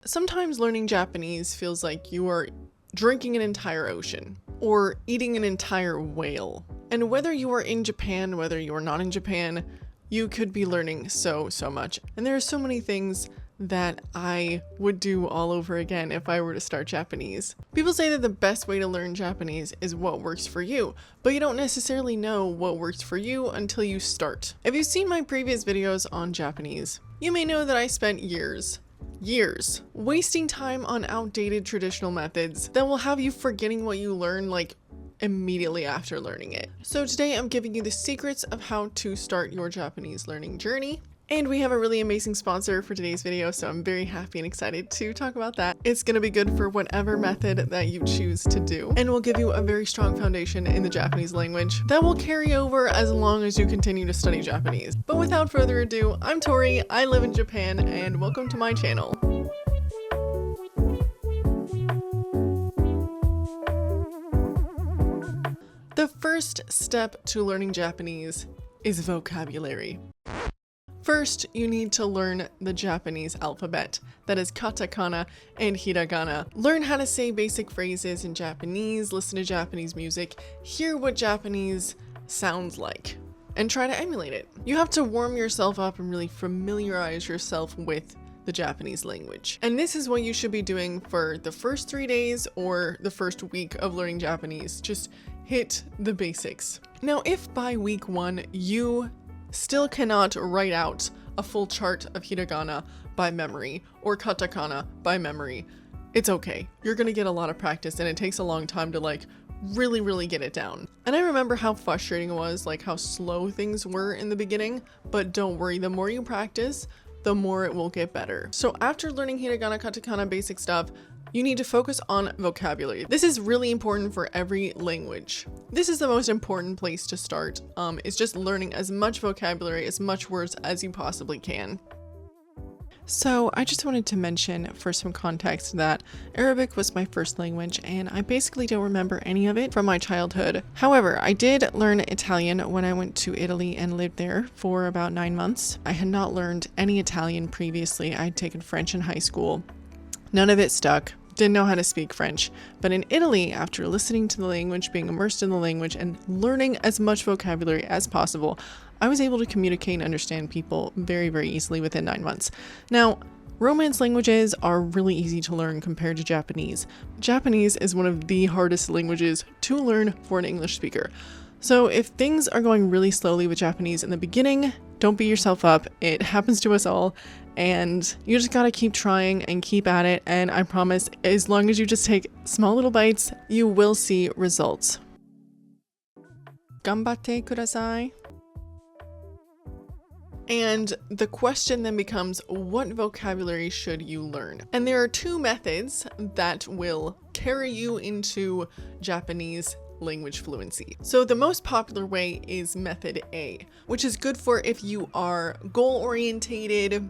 Sometimes learning Japanese feels like you are drinking an entire ocean or eating an entire whale. And whether you are in Japan, whether you are not in Japan, you could be learning so much. And there are so many things that I would do all over again if I were to start Japanese. People say that the best way to learn Japanese is what works for you, but you don't necessarily know what works for you until you start. If you've seen my previous videos on Japanese, you may know that I spent years wasting time on outdated traditional methods that will have you forgetting what you learn like immediately after learning it. So today I'm giving you the secrets of how to start your Japanese learning journey. And we have a really amazing sponsor for today's video, so I'm very happy and excited to talk about that. It's going to be good for whatever method that you choose to do, and will give you a very strong foundation in the Japanese language that will carry over as long as you continue to study Japanese. But without further ado, I'm Tori, I live in Japan, and welcome to my channel. The first step to learning Japanese is vocabulary. First, you need to learn the Japanese alphabet, that is katakana and hiragana. Learn how to say basic phrases in Japanese, listen to Japanese music, hear what Japanese sounds like, and try to emulate it. You have to warm yourself up and really familiarize yourself with the Japanese language. And this is what you should be doing for the first 3 days or the first week of learning Japanese. Just hit the basics. Now, if by week 1 you still cannot write out a full chart of hiragana by memory or katakana by memory, it's okay. You're gonna get a lot of practice, and it takes a long time to really get it down. And I remember how frustrating it was, like how slow things were in the beginning, but don't worry, the more you practice, the more it will get better. So after learning hiragana, katakana, basic stuff, you need to focus on vocabulary. This is really important for every language. This is the most important place to start. It's just learning as much vocabulary, as much words as you possibly can. So I just wanted to mention for some context that Arabic was my first language, and I basically don't remember any of it from my childhood. However, I did learn Italian when I went to Italy and lived there for about 9 months. I had not learned any Italian previously. I'd taken French in high school. None of it stuck. Didn't know how to speak French. But in Italy, after listening to the language, being immersed in the language, and learning as much vocabulary as possible, I was able to communicate and understand people very easily within 9 months. Now, Romance languages are really easy to learn compared to Japanese. Japanese is one of the hardest languages to learn for an English speaker. So if things are going really slowly with Japanese in the beginning, don't beat yourself up. It happens to us all, and you just gotta keep trying and keep at it, and I promise, as long as you just take small little bites, you will see results. Ganbatte kudasai. And the question then becomes, what vocabulary should you learn? And there are 2 methods that will carry you into Japanese language fluency. So the most popular way is method A, which is good for if you are goal-orientated.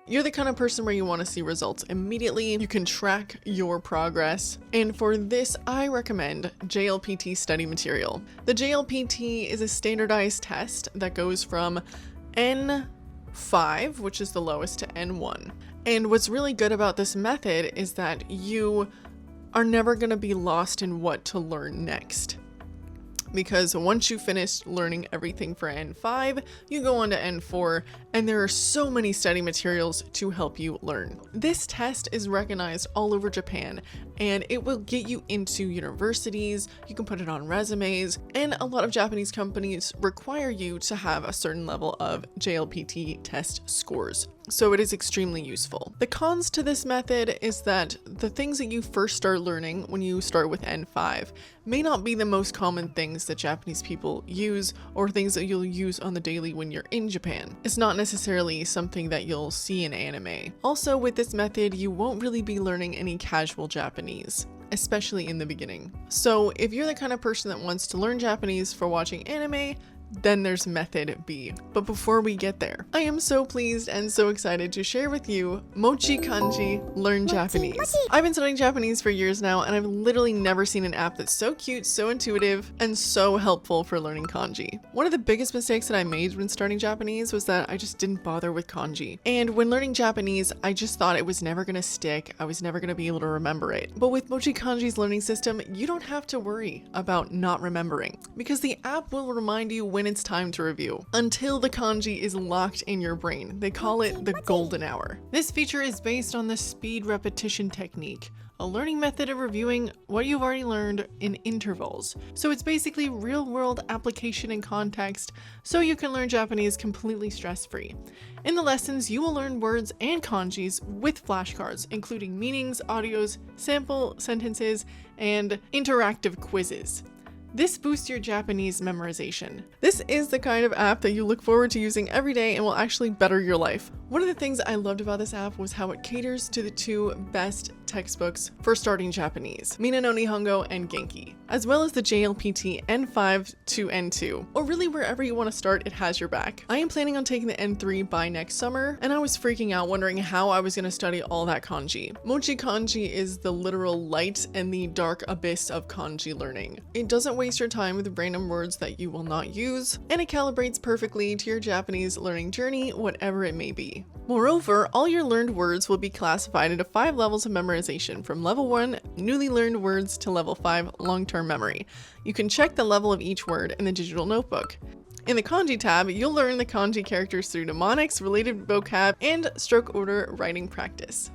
You're the kind of person where you want to see results immediately. You can track your progress. And for this, I recommend JLPT study material. The JLPT is a standardized test that goes from N5, which is the lowest, to N1. And what's really good about this method is that you are never going to be lost in what to learn next. Because once you finish learning everything for N5, you go on to N4, and there are so many study materials to help you learn. This test is recognized all over Japan, and it will get you into universities. You can put it on resumes, and a lot of Japanese companies require you to have a certain level of JLPT test scores. So it is extremely useful. The cons to this method is that the things that you first start learning when you start with N5 may not be the most common things that Japanese people use, or things that you'll use on the daily when you're in Japan. It's not necessarily something that you'll see in anime. Also, with this method, you won't really be learning any casual Japanese, especially in the beginning. So if you're the kind of person that wants to learn Japanese for watching anime, then there's method B. But before we get there, I am so pleased and so excited to share with you MochiKanji Learn Japanese. I've been studying Japanese for years now, and I've literally never seen an app that's so cute, so intuitive, and so helpful for learning kanji. One of the biggest mistakes that I made when starting Japanese was that I just didn't bother with kanji. And when learning Japanese, I just thought it was never gonna stick. I was never gonna be able to remember it. But with MochiKanji's learning system, you don't have to worry about not remembering, because the app will remind you when it's time to review until the kanji is locked in your brain. They call it the golden hour. This feature is based on the speed repetition technique, a learning method of reviewing what you've already learned in intervals. So it's basically real-world application and context, so you can learn Japanese completely stress-free. In the lessons, you will learn words and kanjis with flashcards, including meanings, audios, sample sentences, and interactive quizzes. This boosts your Japanese memorization. This is the kind of app that you look forward to using every day and will actually better your life. One of the things I loved about this app was how it caters to the two best textbooks for starting Japanese, Mina no Nihongo and Genki, as well as the JLPT N5 to N2, or really wherever you want to start, it has your back. I am planning on taking the N3 by next summer, and I was freaking out wondering how I was going to study all that kanji. MochiKanji is the literal light and the dark abyss of kanji learning. It doesn't waste your time with random words that you will not use, and it calibrates perfectly to your Japanese learning journey, whatever it may be. Moreover, all your learned words will be classified into 5 levels of memorization, from level 1, newly learned words, to level 5, long-term memory. You can check the level of each word in the digital notebook. In the kanji tab, you'll learn the kanji characters through mnemonics, related vocab, and stroke order writing practice.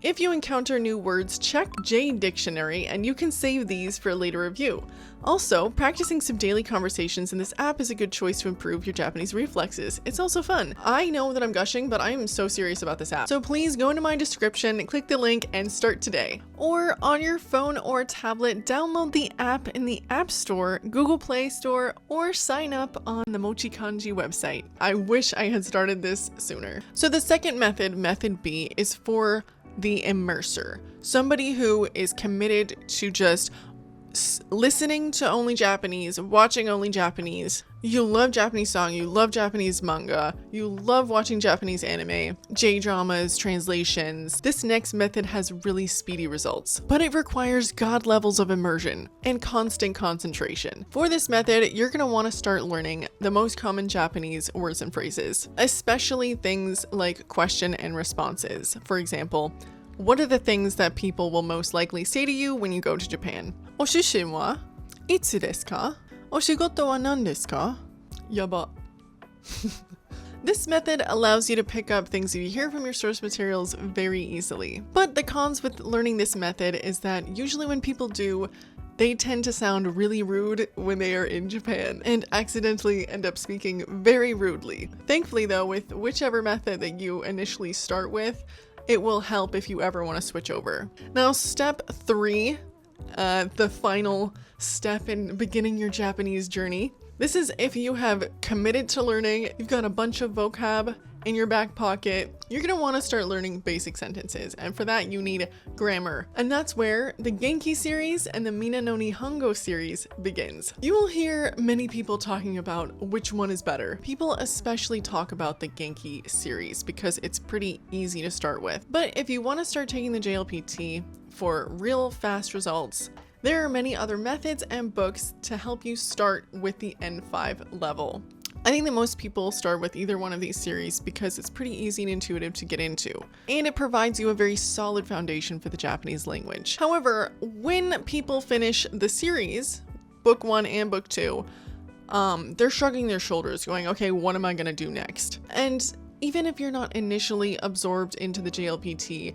If you encounter new words, check J Dictionary and you can save these for a later review. Also, practicing some daily conversations in this app is a good choice to improve your Japanese reflexes. It's also fun. I know that I'm gushing, but I am so serious about this app. So please go into my description, click the link, and start today. Or on your phone or tablet, download the app in the App Store, Google Play Store, or sign up on the MochiKanji website. I wish I had started this sooner. So the second method, method B, is for the immerser, somebody who is committed to just listening to only Japanese, watching only Japanese. You love Japanese song, you love Japanese manga, you love watching Japanese anime, J-dramas, translations. This next method has really speedy results, but it requires god levels of immersion and constant concentration. For this method, you're gonna want to start learning the most common Japanese words and phrases, especially things like question and responses. For example, what are the things that people will most likely say to you when you go to Japan? お出身はいつですか? お仕事は何ですか? Yaba. This method allows you to pick up things you hear from your source materials very easily. But the cons with learning this method is that usually when people do, they tend to sound really rude when they are in Japan and accidentally end up speaking very rudely. Thankfully though, with whichever method that you initially start with, it will help if you ever want to switch over. Now, step 3, the final step in beginning your Japanese journey. This is if you have committed to learning, you've got a bunch of vocab in your back pocket, you're gonna want to start learning basic sentences, and for that you need grammar. And that's where the Genki series and the Mina no Nihongo series begins. You will hear many people talking about which one is better. People especially talk about the Genki series because it's pretty easy to start with. But if you want to start taking the JLPT for real fast results, there are many other methods and books to help you start with the N5 level. I think that most people start with either one of these series because it's pretty easy and intuitive to get into, and it provides you a very solid foundation for the Japanese language. However, when people finish the series, book 1 and book 2, they're shrugging their shoulders going, okay, what am I gonna do next? And even if you're not initially absorbed into the JLPT,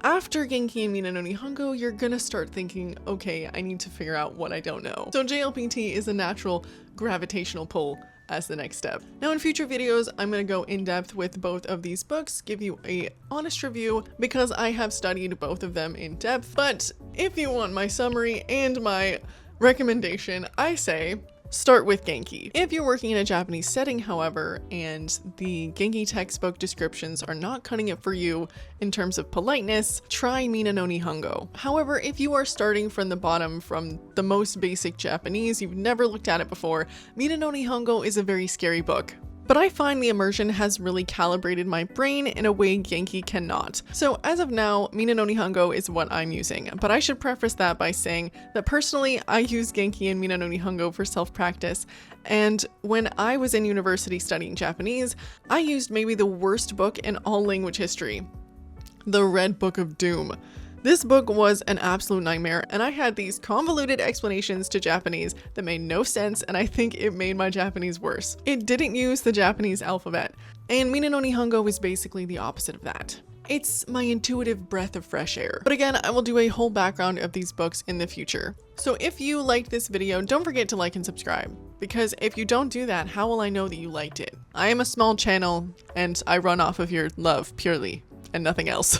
after Genki and Mina no Nihongo, you're gonna start thinking, okay, I need to figure out what I don't know. So JLPT is a natural gravitational pull as the next step. Now in future videos, I'm gonna go in depth with both of these books, give you a honest review because I have studied both of them in depth. But if you want my summary and my recommendation, I say Start with Genki. If you're working in a Japanese setting, however, and the Genki textbook descriptions are not cutting it for you in terms of politeness, try Mina no Nihongo. However, if you are starting from the bottom, from the most basic Japanese, you've never looked at it before, Mina no Nihongo is a very scary book. But I find the immersion has really calibrated my brain in a way Genki cannot. So as of now, Mina no Nihongo is what I'm using, but I should preface that by saying that personally, I use Genki and Mina no Nihongo for self-practice, and when I was in university studying Japanese, I used maybe the worst book in all language history, The Red Book of Doom. This book was an absolute nightmare, and I had these convoluted explanations to Japanese that made no sense, and I think it made my Japanese worse. It didn't use the Japanese alphabet, and Mina no Nihongo is basically the opposite of that. It's my intuitive breath of fresh air. But again, I will do a whole background of these books in the future. So if you liked this video, don't forget to like and subscribe, because if you don't do that, how will I know that you liked it? I am a small channel, and I run off of your love purely, and nothing else.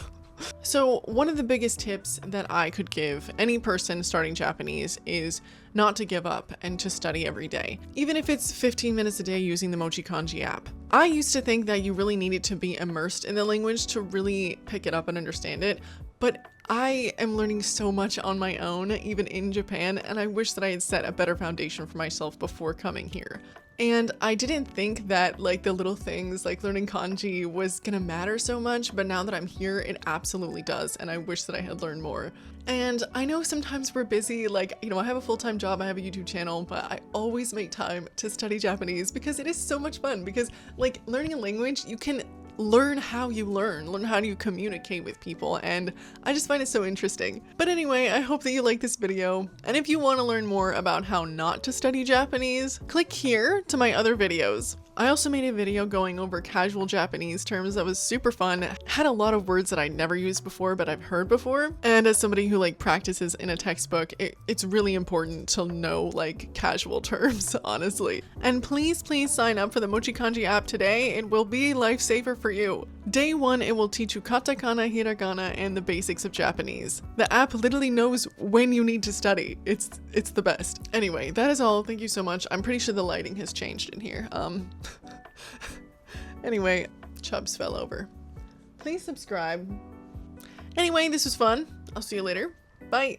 So one of the biggest tips that I could give any person starting Japanese is not to give up and to study every day, even if it's 15 minutes a day using the MochiKanji app. I used to think that you really needed to be immersed in the language to really pick it up and understand it, but I am learning so much on my own, even in Japan, and I wish that I had set a better foundation for myself before coming here. And I didn't think that like the little things like learning kanji was gonna matter so much, but now that I'm here, it absolutely does, and I wish that I had learned more. And I know sometimes we're busy, like, you know, I have a full-time job, I have a YouTube channel, but I always make time to study Japanese because it is so much fun, because like learning a language, you can learn how you learn how you communicate with people, and I just find it so interesting. But anyway, I hope that you like this video, and if you want to learn more about how not to study Japanese, click here to my other videos. I also made a video going over casual Japanese terms that was super fun, had a lot of words that I'd never used before but I've heard before, and as somebody who like practices in a textbook, it's really important to know like casual terms, honestly. And please sign up for the MochiKanji app today. It will be a lifesaver for you. Day 1, it will teach you katakana, hiragana, and the basics of Japanese. The app literally knows when you need to study. It's the best. Anyway, that is all. Thank you so much. I'm pretty sure the lighting has changed in here. Anyway, Chubbs fell over. Please subscribe. Anyway, this was fun. I'll see you later. Bye.